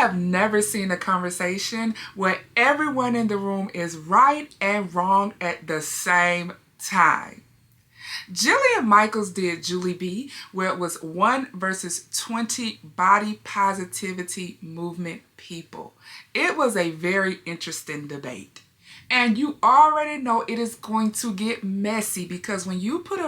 have never seen a conversation where everyone in the room is right and wrong at the same time. Jillian Michaels did Julie B, where it was 1 versus 20 body positivity movement people. It was a very interesting debate. And you already know it is going to get messy, because when you put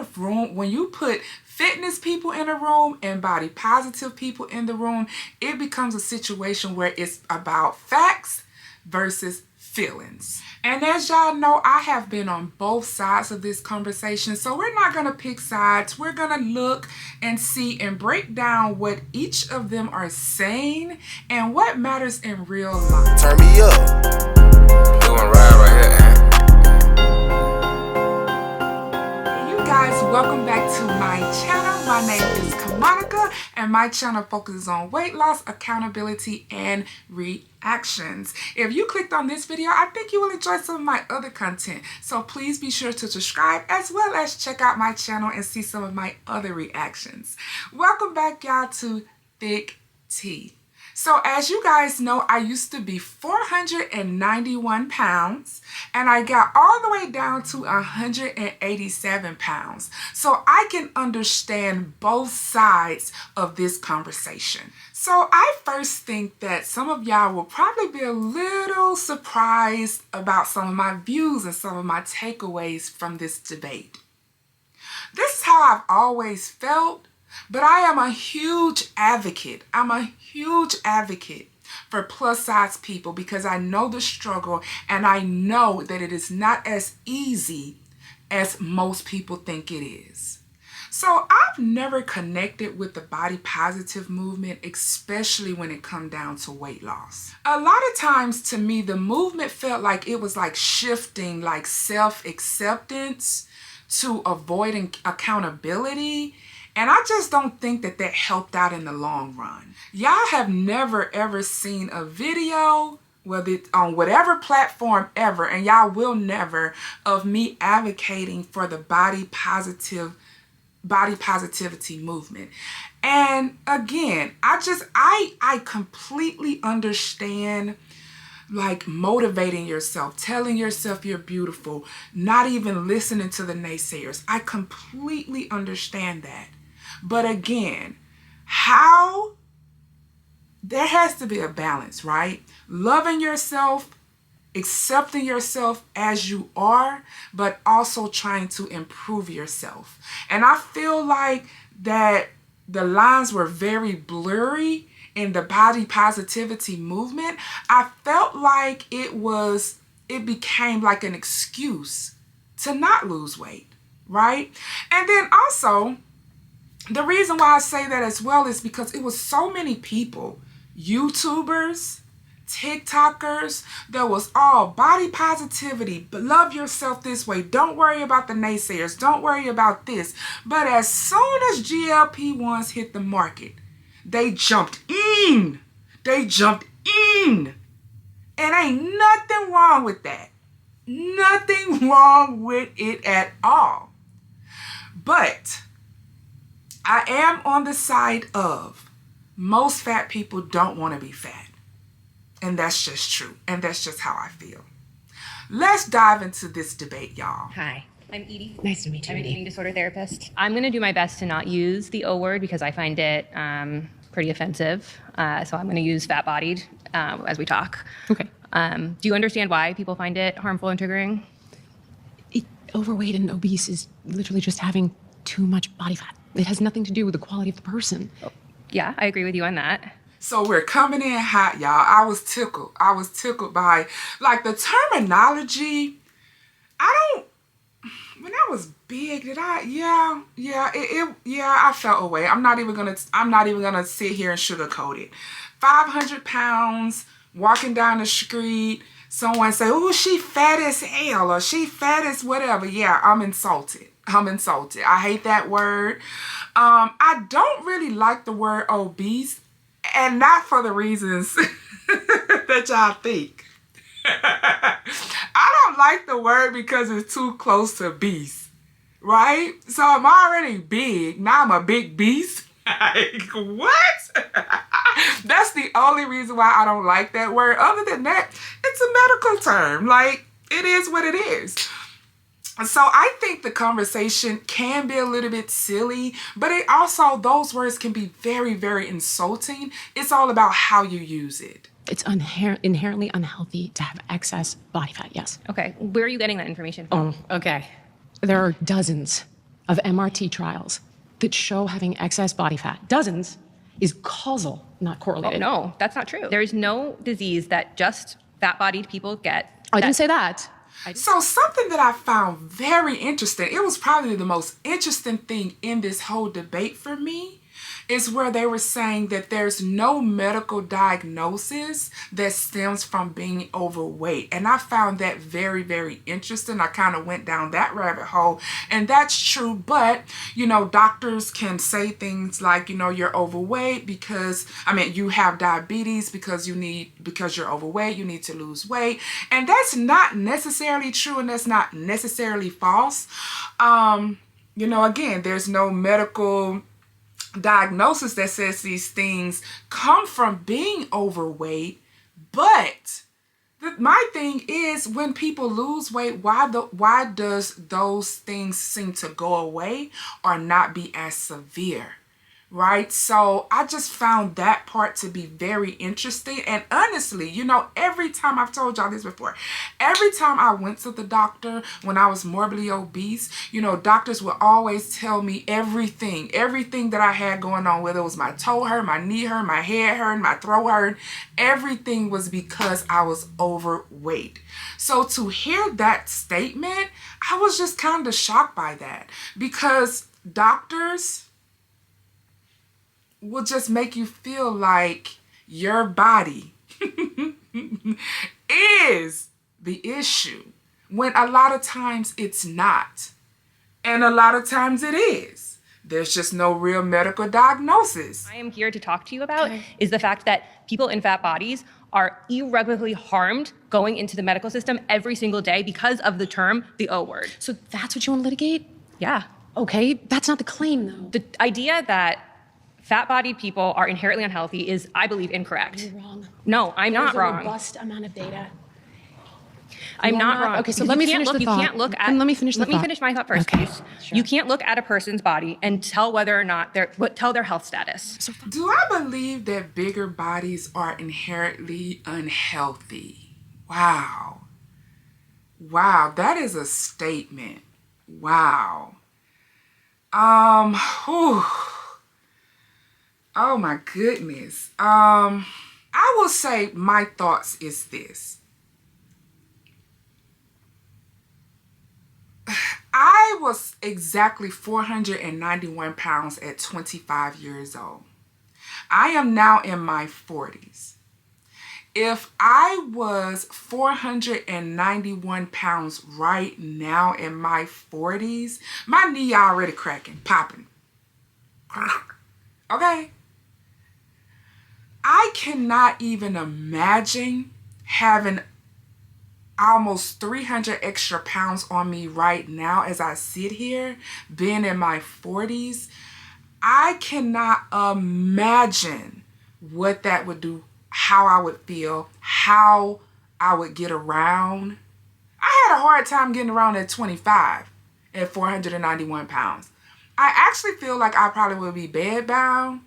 fitness people in a room and body positive people in the room, it becomes a situation where it's about facts versus feelings. And as y'all know, I have been on both sides of this conversation, so we're not going to pick sides. We're going to look and see and break down what each of them are saying and what matters in real life. Turn me up. Doing right here. You guys, welcome back to my channel. My name is Kamonica, and my channel focuses on weight loss, accountability, and reactions. If you clicked on this video, I think you will enjoy some of my other content. So please be sure to subscribe, as well as check out my channel and see some of my other reactions. Welcome back, y'all, to Thick Tea. So as you guys know, I used to be 491 pounds and I got all the way down to 187 pounds. So I can understand both sides of this conversation. So I first think that some of y'all will probably be a little surprised about some of my views and some of my takeaways from this debate. This is how I've always felt. But I am a huge advocate. I'm a huge advocate for plus size people, because I know the struggle and I know that it is not as easy as most people think it is. So I've never connected with the body positive movement, especially when it comes down to weight loss. A lot of times to me, the movement felt like it was like shifting like self-acceptance to avoiding accountability. And I just don't think that that helped out in the long run. Y'all have never ever seen a video, whether it's on whatever platform ever, and y'all will never, of me advocating for the body positivity movement. And again, I completely understand like motivating yourself, telling yourself you're beautiful, not even listening to the naysayers. I completely understand that. But again, there has to be a balance, right? Loving yourself, accepting yourself as you are, but also trying to improve yourself. And I feel like that the lines were very blurry in the body positivity movement. I felt like it became like an excuse to not lose weight, right? And then also, the reason why I say that as well is because it was so many people, YouTubers, TikTokers, that was all body positivity, love yourself this way, don't worry about the naysayers, don't worry about this. But as soon as GLP-1s hit the market, they jumped in. And ain't nothing wrong with that. Nothing wrong with it at all. But I am on the side of most fat people don't want to be fat. And that's just true. And that's just how I feel. Let's dive into this debate, y'all. Hi, I'm Edie. Nice to meet you, I'm an Edie. eating disorder therapist. I'm going to do my best to not use the O word because I find it pretty offensive. So I'm going to use fat-bodied as we talk. Okay. Do you understand why people find it harmful and triggering? Overweight and obese is literally just having too much body fat. It has nothing to do with the quality of the person. Yeah, I agree with you on that. So we're coming in hot, y'all. I was tickled by like the terminology. When I was big, I felt away. I'm not even gonna sit here and sugarcoat it. 500 pounds, walking down the street, someone say, "Oh, she fat as hell," or "she fat as whatever." Yeah, I'm insulted. I hate that word. I don't really like the word obese, and not for the reasons that y'all think. I don't like the word because it's too close to beast, right? So I'm already big. Now I'm a big beast. Like, what? That's the only reason why I don't like that word. Other than that, it's a medical term. Like, it is what it is. So I think the conversation can be a little bit silly, but it also, those words can be very, very insulting. It's all about how you use it. It's inherently unhealthy to have excess body fat, yes. Okay, where are you getting that information from? Oh, okay. There are dozens of MRT trials that show having excess body fat. Dozens is causal, not correlated. No, that's not true. There's no disease that just fat-bodied people get. I didn't say that. So something that I found very interesting, it was probably the most interesting thing in this whole debate for me, is where they were saying that there's no medical diagnosis that stems from being overweight. And I found that very, very interesting. I kind of went down that rabbit hole, and that's true. But, you know, doctors can say things like, you know, you're overweight because, you have diabetes because you're overweight, you need to lose weight. And that's not necessarily true, and that's not necessarily false. You know, again, there's no medical diagnosis that says these things come from being overweight, but my thing is, when people lose weight, why does those things seem to go away or not be as severe? Right? So I just found that part to be very interesting. And honestly, you know, every time, I've told y'all this before, every time I went to the doctor when I was morbidly obese, you know, doctors would always tell me everything that I had going on, whether it was my toe hurt, my knee hurt, my head hurt, my throat hurt, everything was because I was overweight. So to hear that statement, I was just kind of shocked by that, because doctors will just make you feel like your body is the issue, when a lot of times it's not. And a lot of times it is. There's just no real medical diagnosis. I am here to talk to you about is the fact that people in fat bodies are irreparably harmed going into the medical system every single day because of the term, the O word. So that's what you want to litigate? Yeah. Okay, that's not the claim, though. The idea that fat-bodied people are inherently unhealthy is, I believe, incorrect. You're wrong. No, I'm not wrong. There's a robust amount of data. I'm not wrong. Okay, so let me finish the thought. You can't look at. And let me finish the Let me thought. finish my thought first, Okay, please. sure. You can't look at a person's body and tell whether or not tell their health status. Do I believe that bigger bodies are inherently unhealthy? Wow. Wow, that is a statement. Wow. Whew. Oh my goodness. I will say my thoughts is this. I was exactly 491 pounds at 25 years old. I am now in my 40s. If I was 491 pounds right now in my 40s, my knee already cracking, popping. Okay? I cannot even imagine having almost 300 extra pounds on me right now as I sit here, being in my 40s. I cannot imagine what that would do, how I would feel, how I would get around. I had a hard time getting around at 25 at 491 pounds. I actually feel like I probably would be bedbound,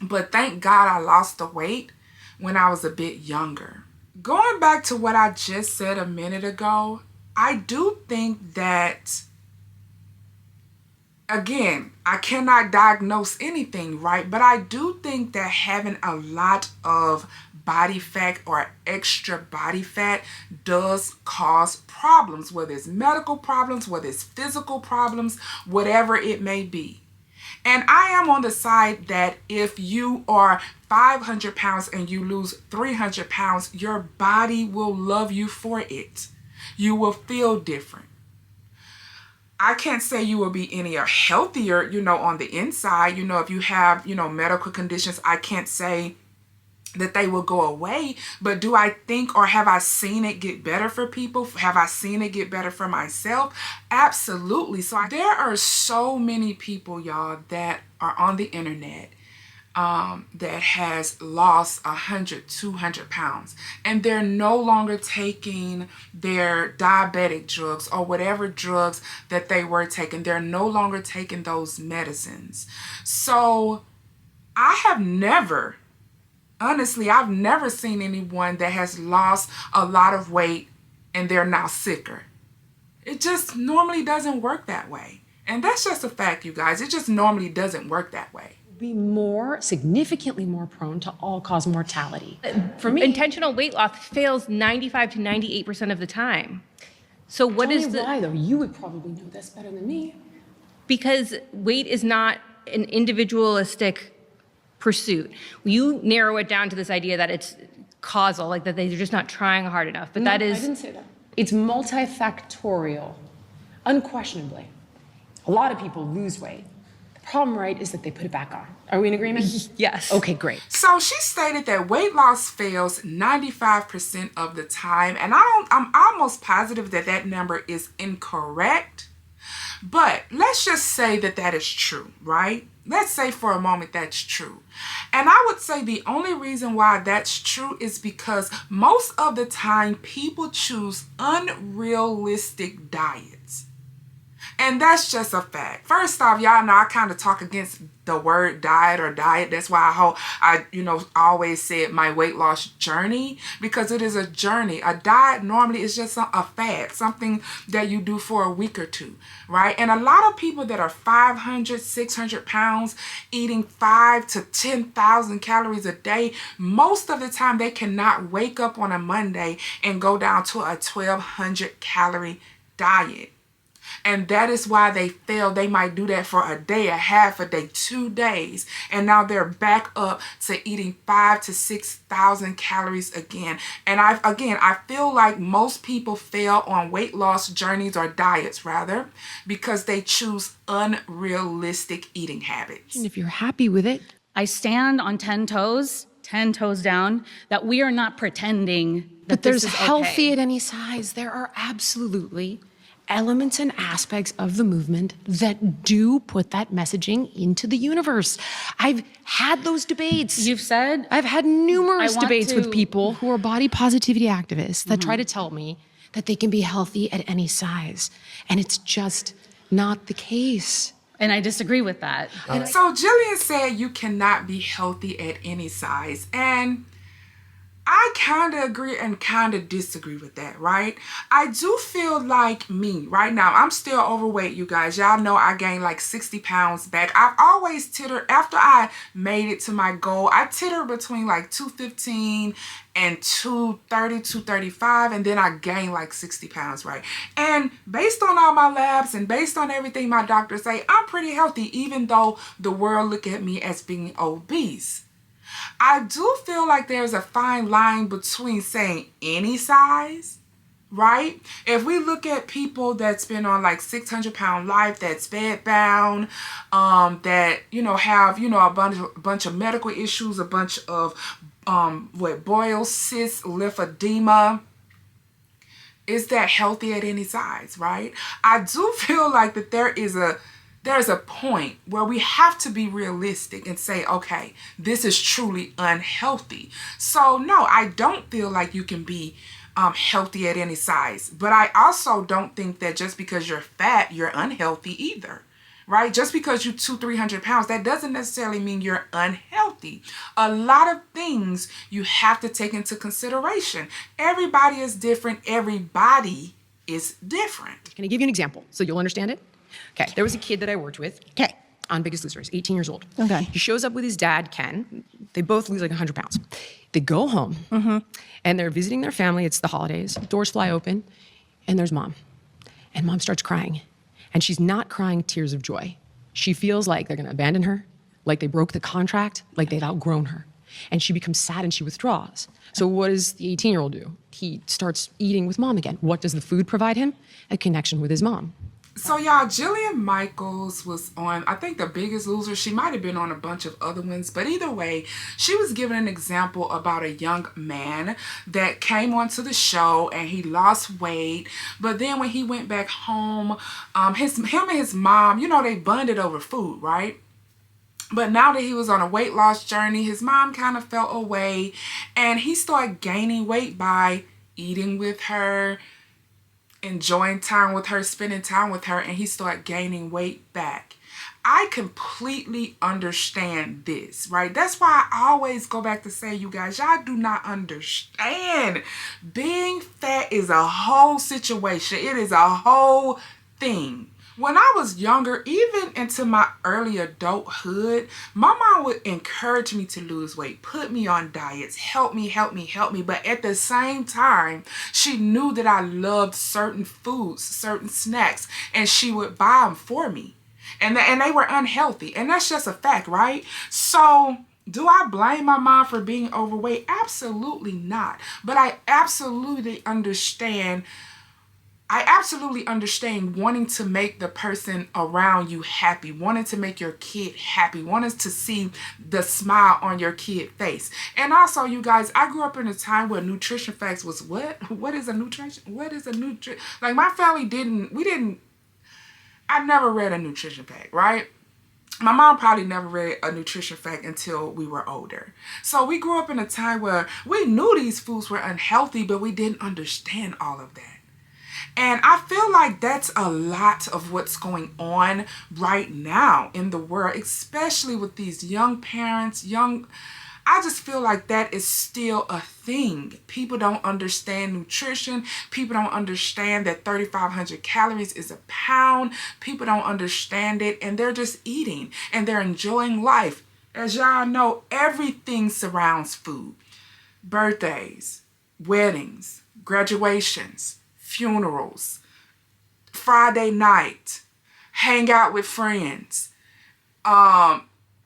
but thank God I lost the weight when I was a bit younger. Going back to what I just said a minute ago, I do think that, again, I cannot diagnose anything, right? But I do think that having a lot of body fat or extra body fat does cause problems, whether it's medical problems, whether it's physical problems, whatever it may be. And I am on the side that if you are 500 pounds and you lose 300 pounds, your body will love you for it. You will feel different. I can't say you will be any healthier, on the inside. If you have, medical conditions, I can't say that they will go away. But do I think, or have I seen it get better for people? Have I seen it get better for myself? Absolutely. So there are so many people, y'all, that are on the internet that has lost 100, 200 pounds, and they're no longer taking their diabetic drugs or whatever drugs that they were taking. They're no longer taking those medicines. So I have never, honestly, I've never seen anyone that has lost a lot of weight and they're now sicker. It just normally doesn't work that way. And that's just a fact, you guys. It just normally doesn't work that way. Be significantly more prone to all-cause mortality. For me, Intentional weight loss fails 95 to 98% of the time. So what tell is me why, though? You would probably know this better than me. Because weight is not an individualistic pursuit. You narrow it down to this idea that it's causal, like that they're just not trying hard enough. But that is... I didn't say that. It's multifactorial, unquestionably. A lot of people lose weight. The problem, right, is that they put it back on. Are we in agreement? Yes. Okay, great. So she stated that weight loss fails 95% of the time, and I'm almost positive that that number is incorrect. But let's just say that that is true, right? Let's say for a moment that's true. And I would say the only reason why that's true is because most of the time people choose unrealistic diets. And that's just a fact. First off, y'all know I kind of talk against the word diet or diet. That's why I always said my weight loss journey, because it is a journey. A diet normally is just a fad, something that you do for a week or two, right? And a lot of people that are 500, 600 pounds, eating 5 to 10,000 calories a day, most of the time they cannot wake up on a Monday and go down to a 1,200 calorie diet. And that is why they fail. They might do that for a day, a half a day, 2 days. And now they're back up to eating 5,000 to 6,000 calories again. And I feel like most people fail on weight loss journeys or diets rather, because they choose unrealistic eating habits. And if you're happy with it, I stand on 10 toes down, that we are not pretending that but this there's is healthy okay. at any size. There are absolutely elements and aspects of the movement that do put that messaging into the universe. I've had those debates. You've said? I've had numerous I want debates with to- people who are body positivity activists that try to tell me that they can be healthy at any size. And it's just not the case. And I disagree with that. So Jillian said you cannot be healthy at any size. And I kind of agree and kind of disagree with that, right? I do feel like me right now, I'm still overweight, you guys. Y'all know I gained like 60 pounds back. I've always tittered, after I made it to my goal, I tittered between like 215 and 230, 235, and then I gained like 60 pounds, right? And based on all my labs and based on everything my doctors say, I'm pretty healthy, even though the world look at me as being obese. I do feel like there's a fine line between saying any size, right? If we look at people that's been on like 600-pound life, that's bed bound, that, have, a bunch of medical issues, a bunch of, boils, cysts, lymphedema, is that healthy at any size, right? I do feel like that there's a point where we have to be realistic and say, okay, this is truly unhealthy. So no, I don't feel like you can be healthy at any size. But I also don't think that just because you're fat, you're unhealthy either, right? Just because you're 200-300 pounds, that doesn't necessarily mean you're unhealthy. A lot of things you have to take into consideration. Everybody is different. Everybody is different. Can I give you an example so you'll understand it? Okay, there was a kid that I worked with. Okay. On Biggest Loser. He's 18 years old. Okay. He shows up with his dad, Ken. They both lose like 100 pounds. They go home, and they're visiting their family. It's the holidays. Doors fly open, and there's mom. And mom starts crying. And she's not crying tears of joy. She feels like they're going to abandon her, like they broke the contract, like they've outgrown her. And she becomes sad and she withdraws. So what does the 18-year-old do? He starts eating with mom again. What does the food provide him? A connection with his mom. So y'all, Jillian Michaels was on, I think, The Biggest Loser. She might have been on a bunch of other ones, but either way, she was giving an example about a young man that came onto the show and he lost weight. But then when he went back home, him and his mom, they bonded over food, right? But now that he was on a weight loss journey, his mom kind of fell away, and he started gaining weight by eating with her, enjoying time with her, spending time with her, and he started gaining weight back. I completely understand this, right? That's why I always go back to say, you guys, y'all do not understand. Being fat is a whole situation. It is a whole thing. When I was younger, even into my early adulthood, my mom would encourage me to lose weight, put me on diets, help me. But at the same time, she knew that I loved certain foods, certain snacks, and she would buy them for me. And they were unhealthy. And that's just a fact, right? So do I blame my mom for being overweight? Absolutely not. But I absolutely understand wanting to make the person around you happy, wanting to make your kid happy, wanting to see the smile on your kid face. And also, you guys, I grew up in a time where nutrition facts was what? What is a nutrition? Like my family I never read a nutrition fact, right? My mom probably never read a nutrition fact until we were older. So we grew up in a time where we knew these foods were unhealthy, but we didn't understand all of that. And I feel like that's a lot of what's going on right now in the world, especially with these young parents, I just feel like that is still a thing. People don't understand nutrition. People don't understand that 3,500 calories is a pound. People don't understand it, and they're just eating and they're enjoying life. As y'all know, everything surrounds food. Birthdays, weddings, graduations, funerals, Friday night, hang out with friends,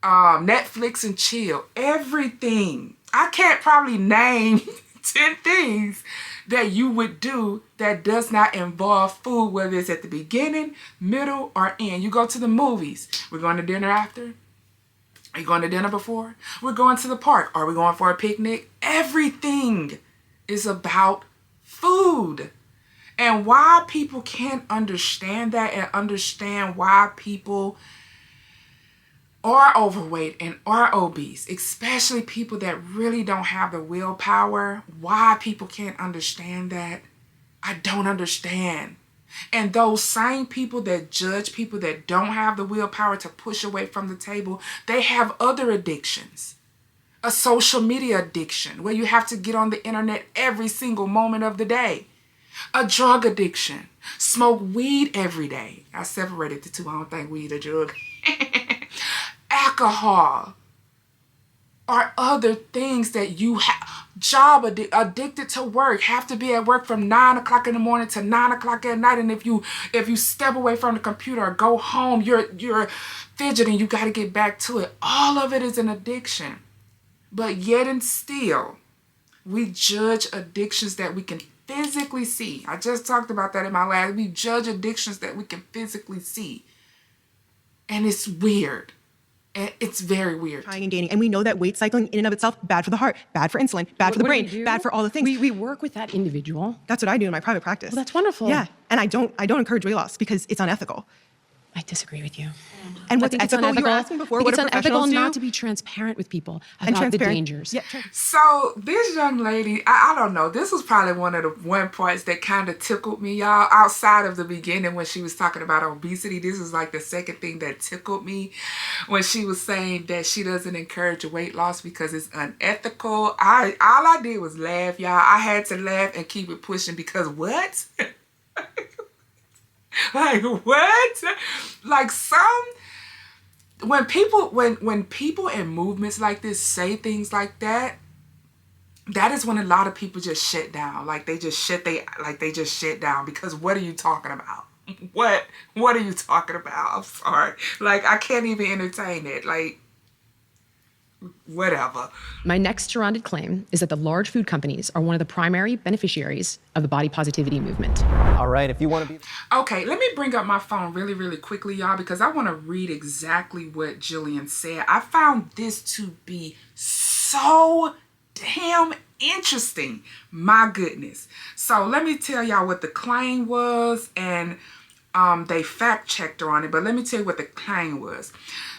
Netflix and chill, everything. I can't probably name 10 things that you would do that does not involve food, whether it's at the beginning, middle, or end. You go to the movies. We're going to dinner after. Are you going to dinner before? We're going to the park. Are we going for a picnic? Everything is about food. And why people can't understand that and understand why people are overweight and are obese, especially people that really don't have the willpower, why people can't understand that, I don't understand. And those same people that judge people that don't have the willpower to push away from the table, they have other addictions. A social media addiction where you have to get on the internet every single moment of the day. A drug addiction. Smoke weed every day. I separated the two. I don't think weed a drug. Alcohol. Or other things that you have. Addicted to work. Have to be at work from 9 o'clock in the morning to 9 o'clock at night. And if you step away from the computer or go home, you're fidgeting. You got to get back to it. All of it is an addiction. But yet and still, we judge addictions that we can physically see. I just talked about that in my last. We judge addictions that we can physically see. And it's weird. And it's very weird. Trying and gaining. And we know that weight cycling in and of itself, bad for the heart, bad for insulin, bad for the brain, bad for all the things. We work with that individual. That's what I do in my private practice. Well, that's wonderful. Yeah. And I don't encourage weight loss because it's unethical. I disagree with you. And I what's think it's ethical? You were unethical. asking before, I what think do it's unethical professionals do? not to be transparent with people And about the transparent. dangers. Yeah. So this young lady, I don't know, this was probably one parts that kind of tickled me, y'all. Outside of the beginning when she was talking about obesity, this is like the second thing that tickled me when she was saying that she doesn't encourage weight loss because it's unethical. All I did was laugh, y'all. I had to laugh and keep it pushing because what? Like what? Like when people in movements like this say things like that, that is when a lot of people just shut down. Like they just shut down because what are you talking about? What are you talking about? I'm sorry. Like I can't even entertain it. Like whatever. My next surrounded claim is that the large food companies are one of the primary beneficiaries of the body positivity movement. All right, if you want to be... Okay, let me bring up my phone really, really quickly, y'all, because I want to read exactly what Jillian said. I found this to be so damn interesting. My goodness. So let me tell y'all what the claim was and they fact checked her on it, but let me tell you what the claim was.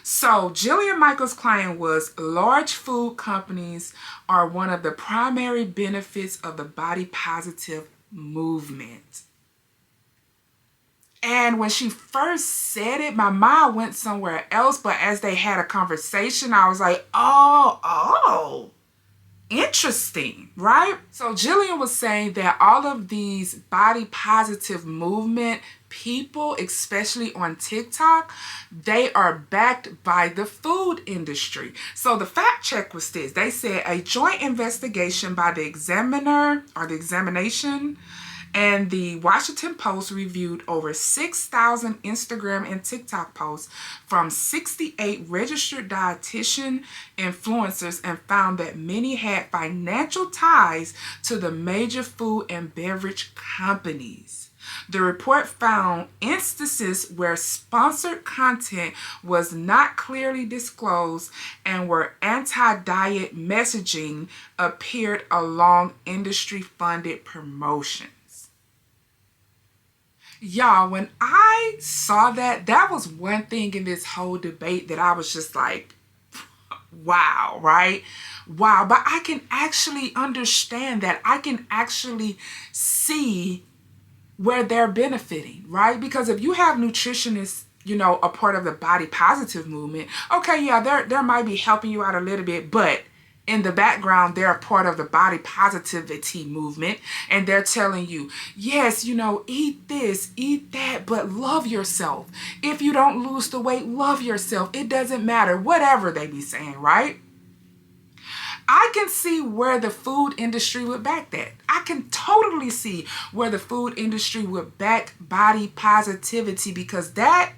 So Jillian Michaels' claim was large food companies are one of the primary benefits of the body positive movement. And when she first said it, my mind went somewhere else, but as they had a conversation, I was like, oh, interesting, right? So Jillian was saying that all of these body positive movement people, especially on TikTok, they are backed by the food industry. So the fact check was this. They said a joint investigation by the Examiner or the Examination and the Washington Post reviewed over 6,000 Instagram and TikTok posts from 68 registered dietitian influencers and found that many had financial ties to the major food and beverage companies. The report found instances where sponsored content was not clearly disclosed and where anti-diet messaging appeared along industry-funded promotions. Y'all, when I saw that, that was one thing in this whole debate that I was just like, wow, right? Wow, but I can actually understand that. I can actually see where they're benefiting, right? Because if you have nutritionists, you know, a part of the body positive movement, okay, yeah, they're might be helping you out a little bit, but in the background, they're a part of the body positivity movement, and they're telling you, yes, you know, eat this, eat that, but love yourself. If you don't lose the weight, love yourself. It doesn't matter, whatever they be saying, right? I can see where the food industry would back that. I can totally see where the food industry would back body positivity, because that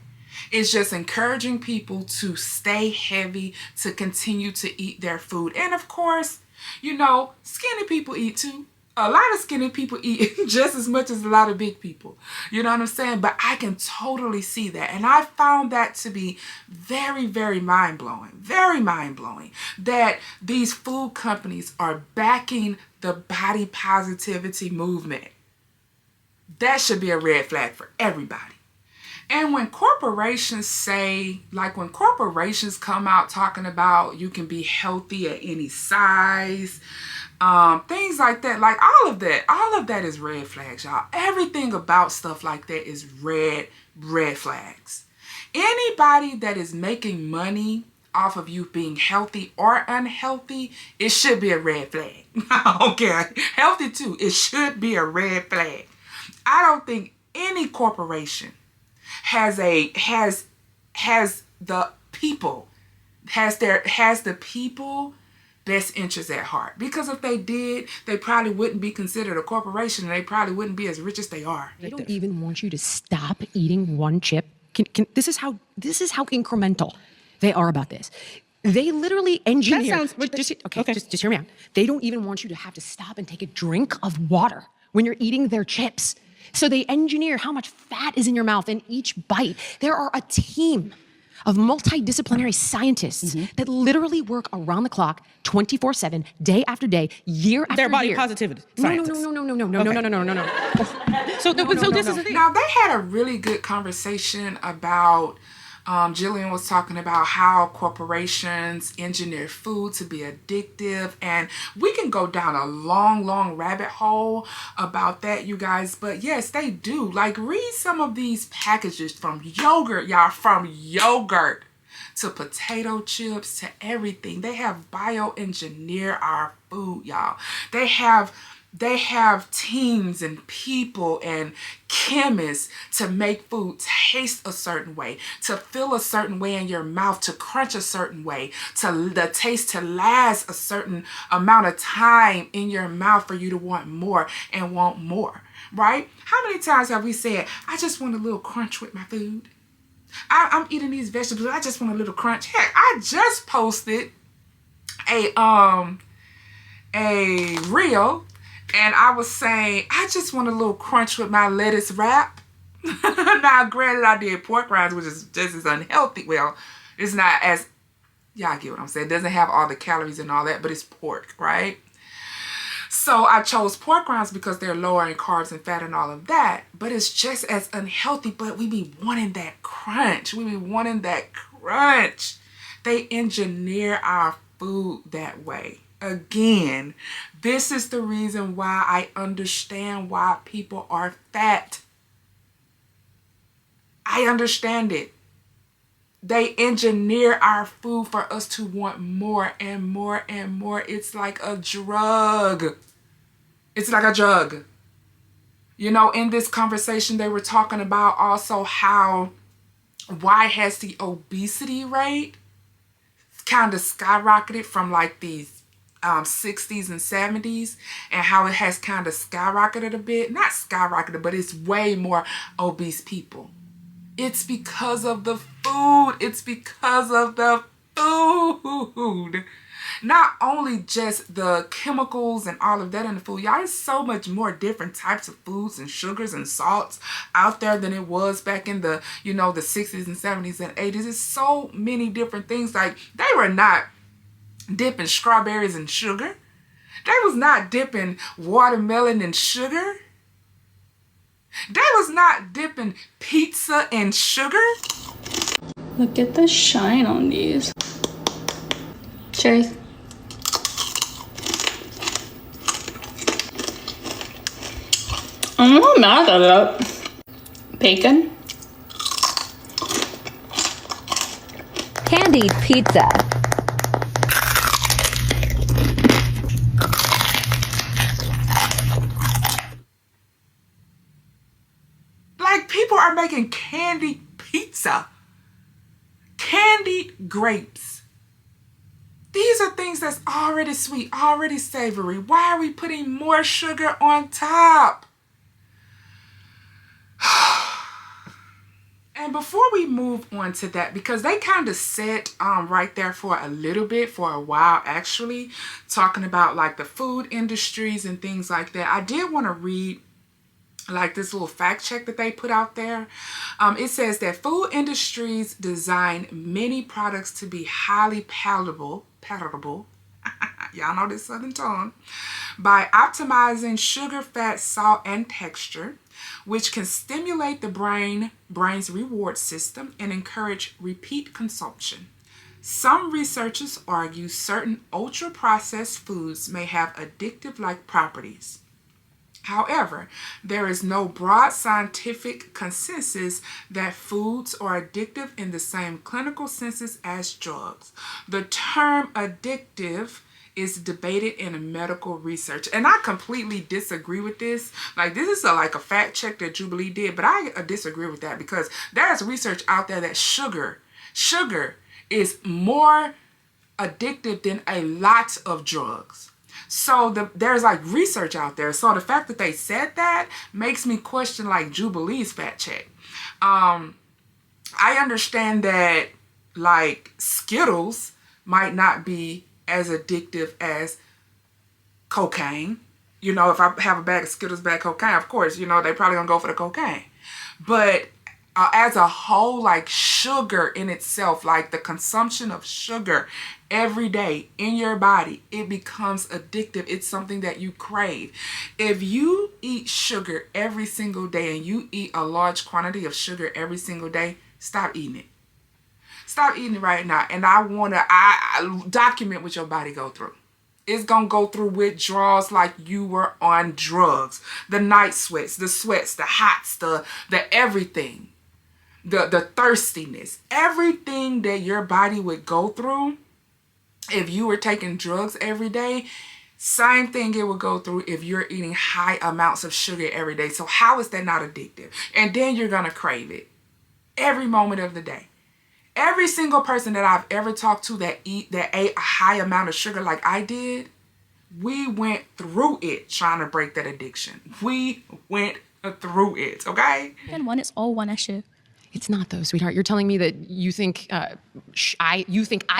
is just encouraging people to stay heavy, to continue to eat their food. And of course, you know, skinny people eat too. A lot of skinny people eat just as much as a lot of big people. You know what I'm saying? But I can totally see that. And I found that to be very, very mind-blowing. Very mind-blowing that these food companies are backing the body positivity movement. That should be a red flag for everybody. And when corporations say, like when corporations come out talking about you can be healthy at any size, things like that, like all of that is red flags, y'all. Everything about stuff like that is red flags. Anybody that is making money off of you being healthy or unhealthy, it should be a red flag. I don't care. Healthy too, it should be a red flag. I don't think any corporation has the people best interests at heart. Because if they did, they probably wouldn't be considered a corporation, and they probably wouldn't be as rich as they are. They don't even want you to stop eating one chip. This is how incremental they are about this. They literally engineer. Just hear me out. They don't even want you to have to stop and take a drink of water when you're eating their chips. So they engineer how much fat is in your mouth in each bite. There are a team of multidisciplinary scientists that literally work around the clock, 24/7, day after day, year after year. They're body positivity scientists. No. So this is the thing. Now, they had a really good conversation about, Jillian was talking about how corporations engineer food to be addictive, and we can go down a long rabbit hole about that, you guys. But yes, they do. Like, read some of these packages from yogurt, y'all, from yogurt to potato chips to everything. They have bioengineer our food, y'all. They have teams and people and chemists to make food taste a certain way, to feel a certain way in your mouth, to crunch a certain way, to the taste to last a certain amount of time in your mouth for you to want more and want more, right? How many times have we said, I just want a little crunch with my food? I'm eating these vegetables, I just want a little crunch. Heck, I just posted a reel, and I was saying, I just want a little crunch with my lettuce wrap. Now, granted, I did pork rinds, which is just as unhealthy. Well, it's not as, y'all get what I'm saying. It doesn't have all the calories and all that, but it's pork, right? So I chose pork rinds because they're lower in carbs and fat and all of that. But it's just as unhealthy, but we be wanting that crunch. We be wanting that crunch. They engineer our food that way. Again, this is the reason why I understand why people are fat. I understand it. They engineer our food for us to want more and more and more. It's like a drug. It's like a drug. You know, in this conversation, they were talking about also how, why has the obesity rate kind of skyrocketed from like these 60s and 70s, and how it has kind of skyrocketed a bit. Not skyrocketed, but it's way more obese people. It's because of the food. It's because of the food. Not only just the chemicals and all of that in the food. Y'all, there's so much more different types of foods and sugars and salts out there than it was back in the, you know, the 60s and 70s and 80s. There's so many different things. Like, they were not dipping strawberries in sugar. They was not dipping watermelon in sugar. They was not dipping pizza in sugar. Look at the shine on these. Cheers. I'm not mad at it. Bacon. Candied pizza. Like, people are making candied pizza. Candied grapes. These are things that's already sweet, already savory. Why are we putting more sugar on top? And before we move on to that, because they kind of sat right there for a little bit, for a while actually, talking about like the food industries and things like that, I did want to read like this little fact check that they put out there. It says that food industries design many products to be highly palatable, y'all know this southern tongue, by optimizing sugar, fat, salt, and texture, which can stimulate the brain's reward system and encourage repeat consumption. Some researchers argue certain ultra-processed foods may have addictive-like properties. However, there is no broad scientific consensus that foods are addictive in the same clinical sense as drugs. The term addictive is debated in medical research, and I completely disagree with this. Like, this is like a fact check that Jubilee did, but I disagree with that because there's research out there that sugar is more addictive than a lot of drugs. So there's like research out there. So the fact that they said that makes me question like Jubilee's fact check. I understand that like Skittles might not be as addictive as cocaine. You know, if I have a bag of Skittles, bag of cocaine, of course, you know, they probably gonna go for the cocaine. But as a whole, like sugar in itself, like the consumption of sugar every day in your body, it becomes addictive. It's something that you crave. If you eat sugar every single day and you eat a large quantity of sugar every single day, stop eating it. Stop eating it right now. And I document what your body go through. It's going to go through withdrawals like you were on drugs. The night sweats, the hots, the everything. The thirstiness, everything that your body would go through if you were taking drugs every day, same thing it would go through if you're eating high amounts of sugar every day. So how is that not addictive? And then you're going to crave it every moment of the day. Every single person that I've ever talked to that ate a high amount of sugar like I did, we went through it trying to break that addiction. We went through it, okay? And one is all one issue. It's not though, sweetheart. You're telling me that you think I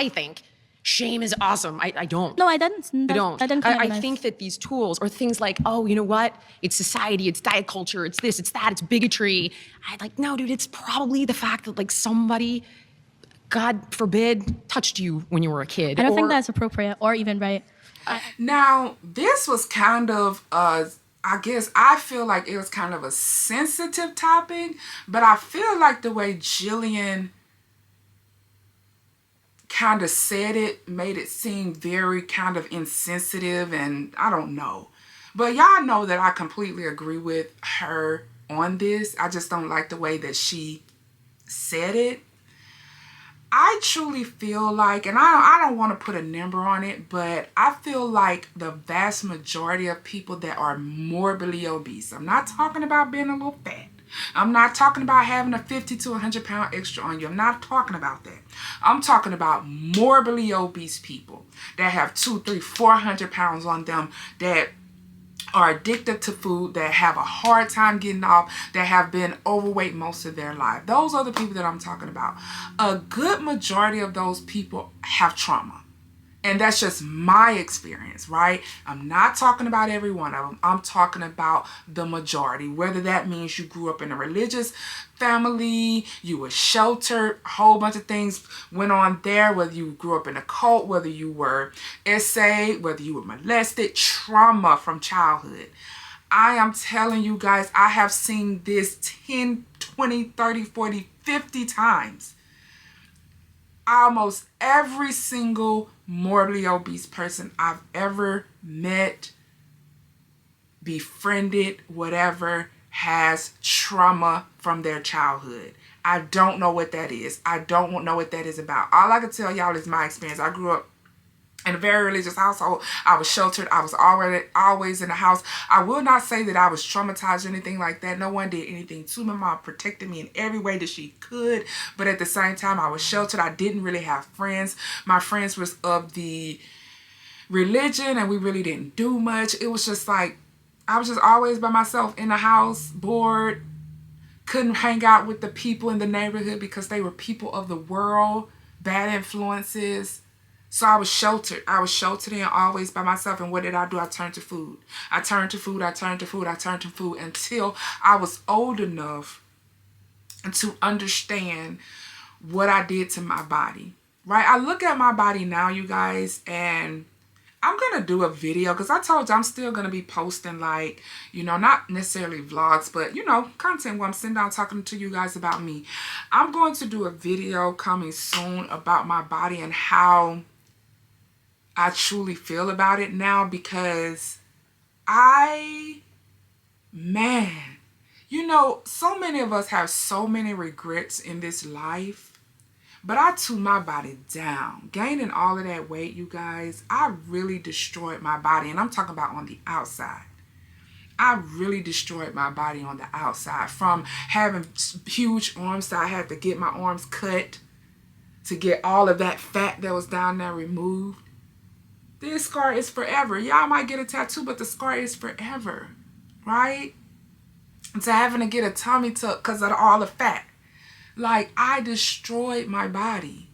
think shame is awesome. I don't. No, I didn't. I don't. I didn't. I think that these tools or things like, oh, you know what? It's society, it's diet culture, it's this, it's that, it's bigotry. No, dude, it's probably the fact that like somebody, God forbid, touched you when you were a kid. I don't think that's appropriate or even right. Now, this was kind of I guess I feel like it was kind of a sensitive topic, but I feel like the way Jillian kind of said it made it seem very kind of insensitive, and I don't know. But y'all know that I completely agree with her on this. I just don't like the way that she said it. I truly feel like, and I don't want to put a number on it, but I feel like the vast majority of people that are morbidly obese, I'm not talking about being a little fat. I'm not talking about having a 50 to 100 pound extra on you. I'm not talking about that. I'm talking about morbidly obese people that have 200, 300, 400 pounds on them, that are addicted to food, that have a hard time getting off, that have been overweight most of their life. Those are the people that I'm talking about. A good majority of those people have trauma. And that's just my experience, right? I'm not talking about every one of them. I'm talking about the majority. Whether that means you grew up in a religious family, you were sheltered, a whole bunch of things went on there, whether you grew up in a cult, whether you were essayed, whether you were molested, trauma from childhood. I am telling you guys, I have seen this 10, 20, 30, 40, 50 times. Almost every single morbidly obese person I've ever met, befriended, whatever, has trauma from their childhood. I don't know what that is. I don't know what that is about. All I can tell y'all is my experience. I grew up in a very religious household. I was sheltered. I was always in the house. I will not say that I was traumatized or anything like that. No one did anything to me. My mom protected me in every way that she could. But at the same time, I was sheltered. I didn't really have friends. My friends was of the religion, and we really didn't do much. It was just like, I was just always by myself in the house, bored. Couldn't hang out with the people in the neighborhood because they were people of the world, bad influences. So I was sheltered. I was sheltered in always by myself. And what did I do? I turned to food. I turned to food. I turned to food. I turned to food until I was old enough to understand what I did to my body. Right? I look at my body now, you guys, and I'm going to do a video because I told you I'm still going to be posting, like, you know, not necessarily vlogs, but, you know, content where I'm sitting down talking to you guys about me. I'm going to do a video coming soon about my body and how I truly feel about it now, because man, you know, so many of us have so many regrets in this life, but I threw my body down. Gaining all of that weight, you guys, I really destroyed my body, and I'm talking about on the outside. I really destroyed my body on the outside, from having huge arms that I had to get my arms cut to get all of that fat that was down there removed. This scar is forever. Y'all might get a tattoo, but the scar is forever, right? And to having to get a tummy tuck because of all the fat. Like, I destroyed my body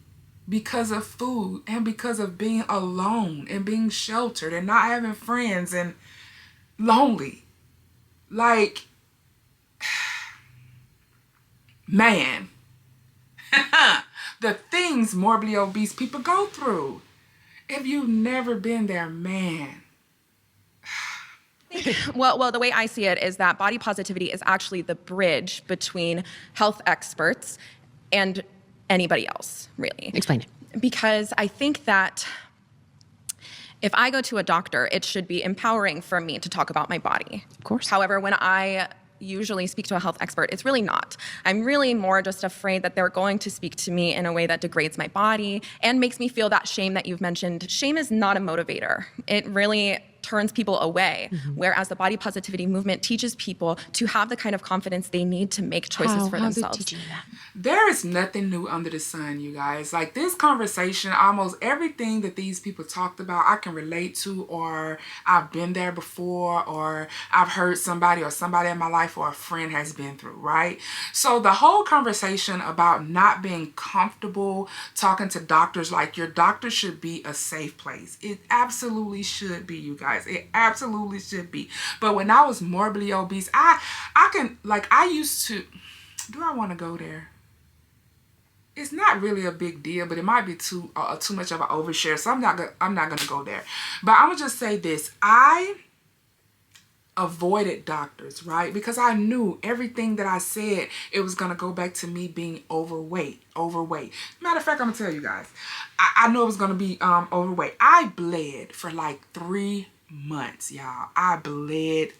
because of food and because of being alone and being sheltered and not having friends and lonely. Like, man, the things morbidly obese people go through. If you've never been there, man. Well, the way I see it is that body positivity is actually the bridge between health experts and anybody else, really. Explain it. Because I think that if I go to a doctor, it should be empowering for me to talk about my body. Of course. However, when I usually speak to a health expert, it's really not. I'm really more just afraid that they're going to speak to me in a way that degrades my body and makes me feel that shame that you've mentioned. Shame is not a motivator. It really turns people away, whereas the body positivity movement teaches people to have the kind of confidence they need to make choices for themselves. There is nothing new under the sun, you guys. Like, this conversation, almost everything that these people talked about, I can relate to, or I've been there before, or I've heard somebody or somebody in my life or a friend has been through, right? So the whole conversation about not being comfortable talking to doctors, like, your doctor should be a safe place. It absolutely should be, you guys. It absolutely should be. But when I was morbidly obese, I used to, do I want to go there? it's not really a big deal, but it might be too much of an overshare. So I'm not gonna go there. But I'm gonna just say this: I avoided doctors, right? Because I knew everything that I said, it was gonna go back to me being overweight. Matter of fact, I'm gonna tell you guys, I knew it was gonna be overweight. I bled for like 3 months, y'all. I bled.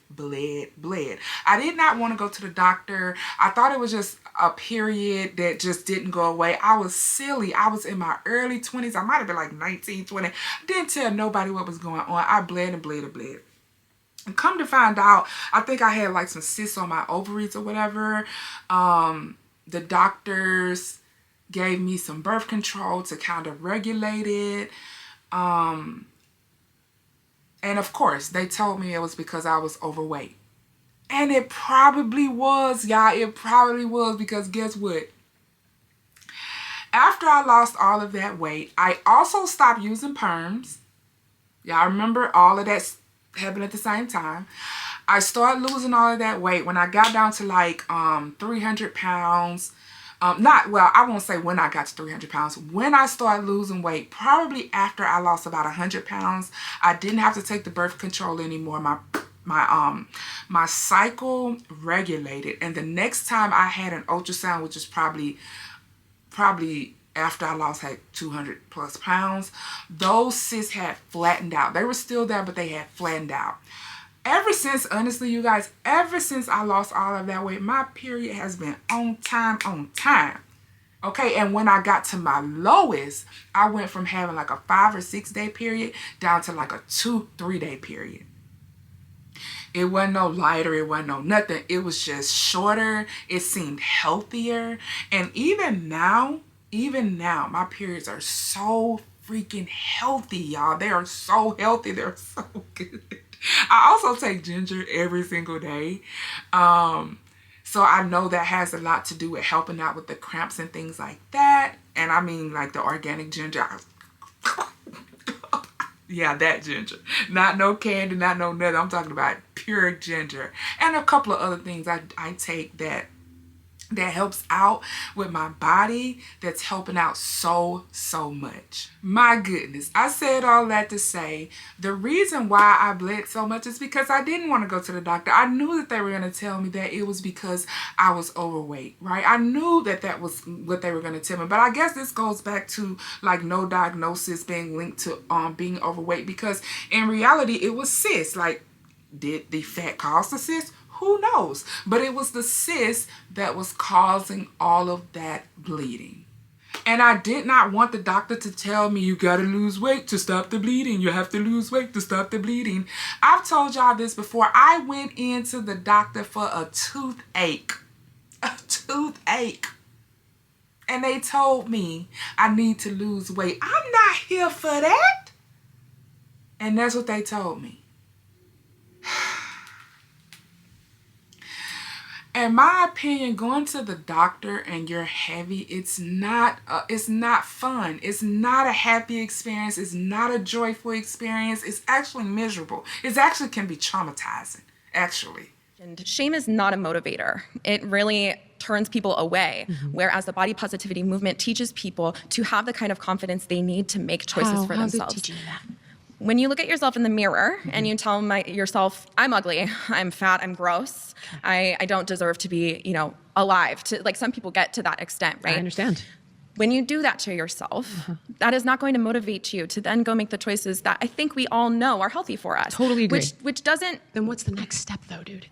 I did not want to go to the doctor. I thought it was just a period that just didn't go away. I was silly. I was in my early 20s. I might have been like 19, 20. Didn't tell nobody what was going on. I bled. And come to find out, I think I had like some cysts on my ovaries or whatever. The doctors gave me some birth control to kind of regulate it. And of course, they told me it was because I was overweight. And it probably was, y'all. It probably was, because guess what? After I lost all of that weight, I also stopped using perms. Y'all remember all of that happened at the same time. I started losing all of that weight when I got down to like 300 pounds. I won't say when I got to 300 pounds. When I started losing weight, probably after I lost about 100 pounds, I didn't have to take the birth control anymore. My cycle regulated, and the next time I had an ultrasound, which is probably after I lost like 200 plus pounds, those cysts had flattened out. They were still there, but they had flattened out. Ever since, honestly, you guys, ever since I lost all of that weight, my period has been on time. Okay, and when I got to my lowest, I went from having like a 5 or 6 day period down to like a 2-3 day period. It wasn't no lighter, it wasn't no nothing. It was just shorter. It seemed healthier. And even now, my periods are so freaking healthy, y'all. They are so healthy. They're so good. I also take ginger every single day. So I know that has a lot to do with helping out with the cramps and things like that. And I mean like the organic ginger. Yeah, that ginger. Not no candy, not no nothing. I'm talking about pure ginger. And a couple of other things I take that helps out with my body, that's helping out so much. My goodness, I said all that to say the reason why I bled so much is because I didn't want to go to the doctor. I knew that they were going to tell me that it was because I was overweight, right? I knew that was what they were going to tell me, but I guess this goes back to like no diagnosis being linked to being overweight, because in reality it was cysts. Like, did the fat cause the cyst? Who knows? But it was the cyst that was causing all of that bleeding. And I did not want the doctor to tell me, you gotta lose weight to stop the bleeding. You have to lose weight to stop the bleeding. I've told y'all this before. I went into the doctor for a toothache. A toothache. And they told me I need to lose weight. I'm not here for that. And that's what they told me. In my opinion, going to the doctor and you're heavy, it's not fun. It's not a happy experience. It's not a joyful experience. It's actually miserable. It actually can be traumatizing, actually. And shame is not a motivator. It really turns people away, whereas the body positivity movement teaches people to have the kind of confidence they need to make choices for themselves. How's it teaching that? When you look at yourself in the mirror and you tell yourself, I'm ugly, I'm fat, I'm gross, I don't deserve to be, alive. Like some people get to that extent, right? I understand. When you do that to yourself, that is not going to motivate you to then go make the choices that I think we all know are healthy for us. Totally agree. Which doesn't. Then what's the next step though, dude?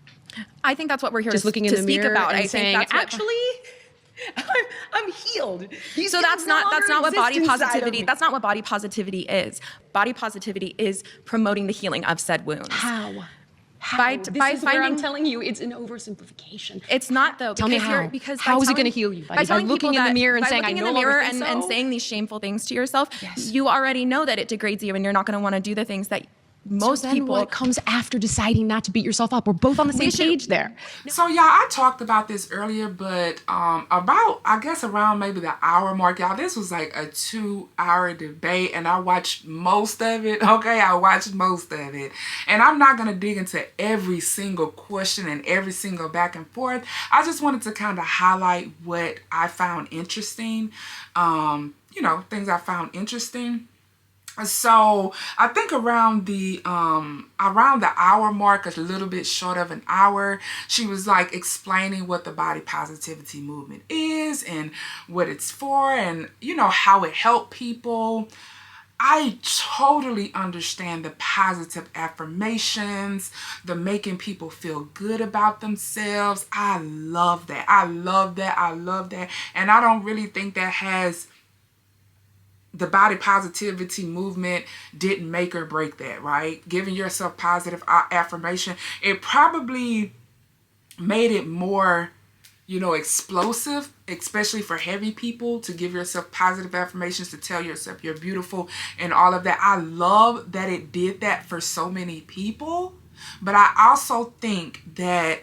I think that's what we're here Just to, looking in to the speak mirror about. and I saying, think that's actually, I'm healed. So that's not what body positivity. That's not what body positivity is. Body positivity is promoting the healing of said wounds. How? By This is where I'm finding. telling you, it's an oversimplification. It's not though. Tell me because you're- how. Because How by is it telling- going to heal you? By telling looking people in the that- mirror and by saying, I looking no in the longer mirror think and so? saying these shameful things to yourself, Yes. you already know that it degrades you and you're not going to want to do the things that most Then people. what comes after deciding not to beat yourself up? We're both on the same page there. So y'all, I talked about this earlier, but about, I guess, around maybe the hour mark, y'all, this was like a 2-hour debate, and I watched most of it. Okay, I watched most of it, and I'm not gonna dig into every single question and every single back and forth. I just wanted to kind of highlight what I found interesting, you know, things I found interesting. So I think around the hour mark, a little bit short of an hour, she was like explaining what the body positivity movement is and what it's for, and you know how it helped people. I totally understand the positive affirmations, the making people feel good about themselves. I love that. I love that. I love that. And I don't really think that has the body positivity movement didn't make or break that, right? Giving yourself positive affirmation, it probably made it more, you know, explosive, especially for heavy people, to give yourself positive affirmations, to tell yourself you're beautiful and all of that. I love that it did that for so many people, but I also think that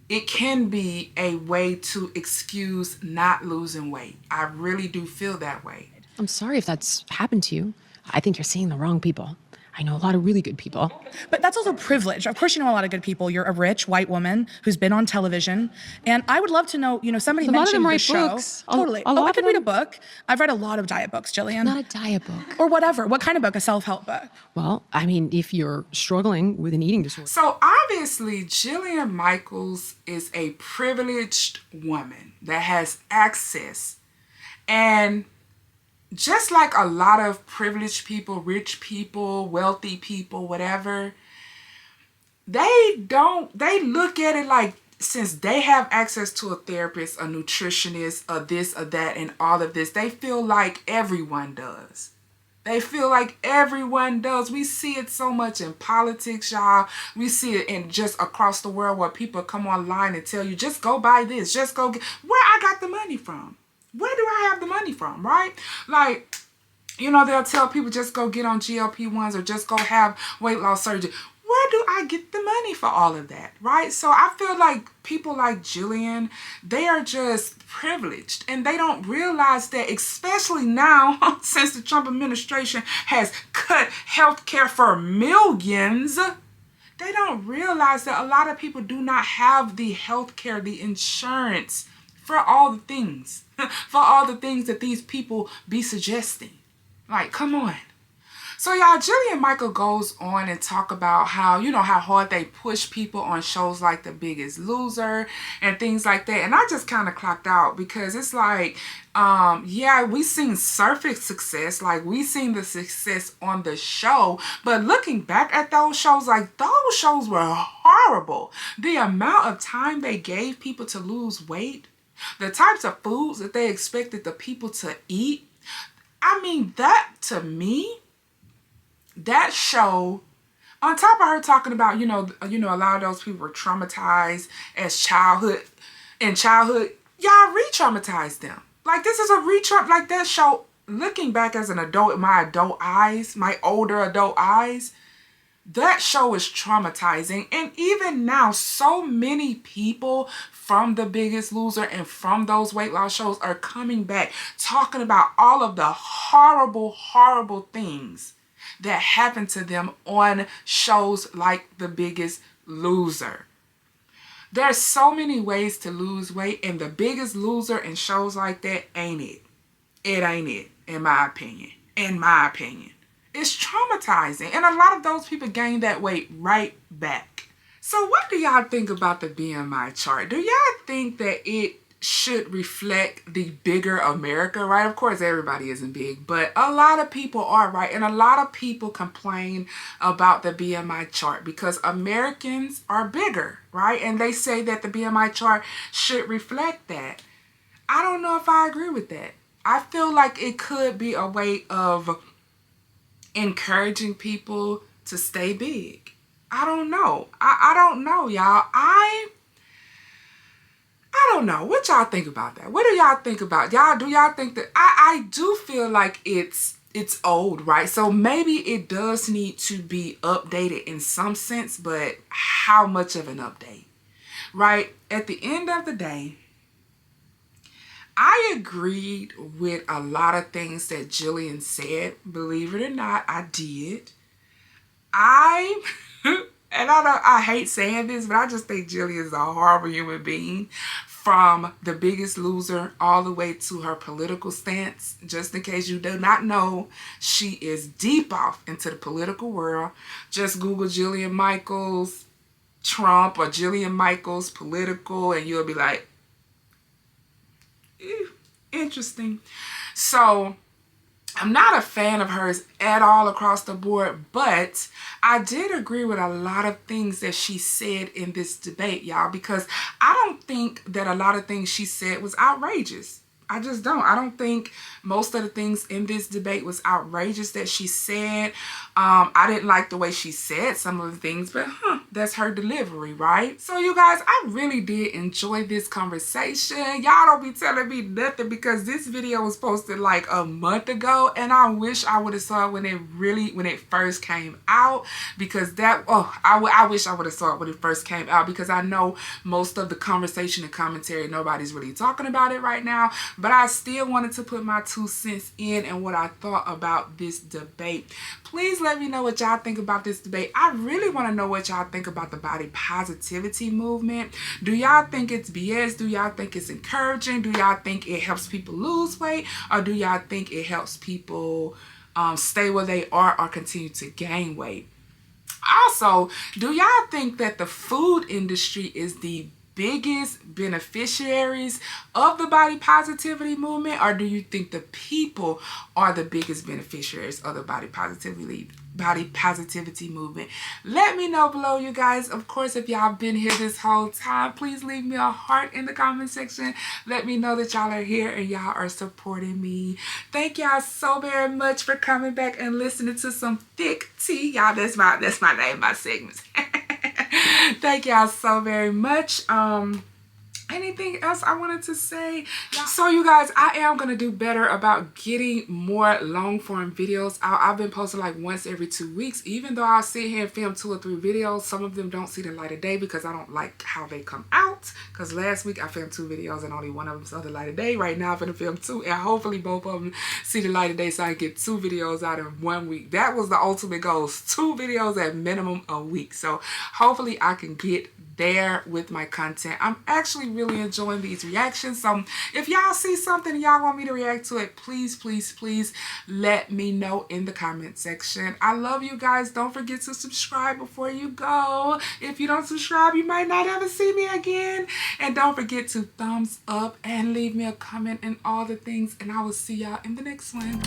it can be a way to excuse not losing weight. I really do feel that way. I'm sorry if that's happened to you. I think you're seeing the wrong people. I know a lot of really good people. But that's also privilege. Of course, you know a lot of good people. You're a rich white woman who's been on television. And I would love to know, you know, somebody A lot of mentioned them the write show. books. Totally. A lot I of could read a them- book. I've read a lot of diet books, Jillian. Not a diet book. Or whatever. What kind of book? A self-help book? Well, I mean, if you're struggling with an eating disorder. So obviously, Jillian Michaels is a privileged woman that has access. And just like a lot of privileged people, rich people, wealthy people, whatever, they look at it like, since they have access to a therapist, a nutritionist, a this, a that, and all of this, they feel like everyone does. They feel like everyone does. We see it so much in politics, y'all. We see it in just across the world where people come online and tell you, just go buy this, just go get, where I got the money from? Where do I have the money from, right? Like, you know, they'll tell people just go get on GLP-1s or just go have weight loss surgery. Where do I get the money for all of that, right? So I feel like people like Jillian, they are just privileged, and they don't realize that, especially now since the Trump administration has cut healthcare for millions. They don't realize that a lot of people do not have the healthcare, the insurance for all the things, for all the things that these people be suggesting. Like, come on. So y'all, Jillian Michaels goes on and talk about how, you know, how hard they push people on shows like The Biggest Loser and things like that. And I just kind of clocked out, because it's like, yeah, we seen surface success, like we seen the success on the show, but looking back at those shows, like those shows were horrible. The amount of time they gave people to lose weight, the types of foods that they expected the people to eat. I mean, that to me, that show, on top of her talking about, you know, a lot of those people were traumatized as in childhood, y'all re-traumatized them. Like, this is a like that show, looking back as an adult, in my adult eyes, my older adult eyes, that show is traumatizing. And even now, so many people from The Biggest Loser and from those weight loss shows are coming back talking about all of the horrible, horrible things that happened to them on shows like The Biggest Loser. There's so many ways to lose weight, and The Biggest Loser and shows like that ain't it. It ain't it, in my opinion. In my opinion. It's traumatizing, and a lot of those people gain that weight right back. So what do y'all think about the BMI chart? Do y'all think that it should reflect the bigger America, right? Of course, everybody isn't big, but a lot of people are, right? And a lot of people complain about the BMI chart because Americans are bigger, right? And they say that the BMI chart should reflect that. I don't know if I agree with that. I feel like it could be a way of encouraging people to stay big. I don't know. I don't know, y'all. I don't know. What y'all think about that? What do y'all think about? Do y'all think that I do feel like it's it's old, right? So maybe it does need to be updated in some sense, but how much of an update, right? At the end of the day, I agreed with a lot of things that Jillian said. Believe it or not, I did. And I hate saying this, but I just think Jillian is a horrible human being, from The Biggest Loser all the way to her political stance. Just in case you do not know, she is deep off into the political world. Just Google Jillian Michaels Trump or Jillian Michaels political, and you'll be like, interesting. So I'm not a fan of hers at all across the board, but I did agree with a lot of things that she said in this debate, y'all, because I don't think that a lot of things she said was outrageous. I just don't. I don't think most of the things in this debate was outrageous that she said. I didn't like the way she said some of the things, but that's her delivery, right? So you guys, I really did enjoy this conversation. Y'all don't be telling me nothing, because this video was posted like a month ago, and I wish I would have saw it when it first came out, because I wish I would have saw it when it first came out, because I know most of the conversation and commentary, nobody's really talking about it right now. But I still wanted to put my 2 cents in and what I thought about this debate. Please let me know what y'all think about this debate. I really want to know what y'all think about the body positivity movement. Do y'all think it's BS? Do y'all think it's encouraging? Do y'all think it helps people lose weight? Or do y'all think it helps people stay where they are or continue to gain weight? Also, do y'all think that the food industry is the biggest beneficiaries of the body positivity movement, or do you think the people are the biggest beneficiaries of the body positivity movement? Let me know below, you guys. Of course, if y'all been here this whole time, please leave me a heart in the comment section. Let me know that y'all are here and y'all are supporting me. Thank y'all so very much for coming back and listening to some thick tea. Y'all, that's my name, my segments. Thank y'all so very much. Anything else I wanted to say? So you guys, I am going to do better about getting more long form videos out. I've been posting like once every 2 weeks, even though I'll sit here and film 2 or 3 videos. Some of them don't see the light of day because I don't like how they come out. Because last week I filmed 2 videos and only one of them saw the light of day. Right now I'm going to film 2, and hopefully both of them see the light of day so I get 2 videos out of 1 week. That was the ultimate goal, 2 videos at minimum a week. So hopefully I can get there with my content. I'm actually really enjoying these reactions. So if y'all see something y'all want me to react to it, please, please, please let me know in the comment section. I love you guys. Don't forget to subscribe before you go. If you don't subscribe, you might not ever see me again. And don't forget to thumbs up and leave me a comment and all the things. And I will see y'all in the next one.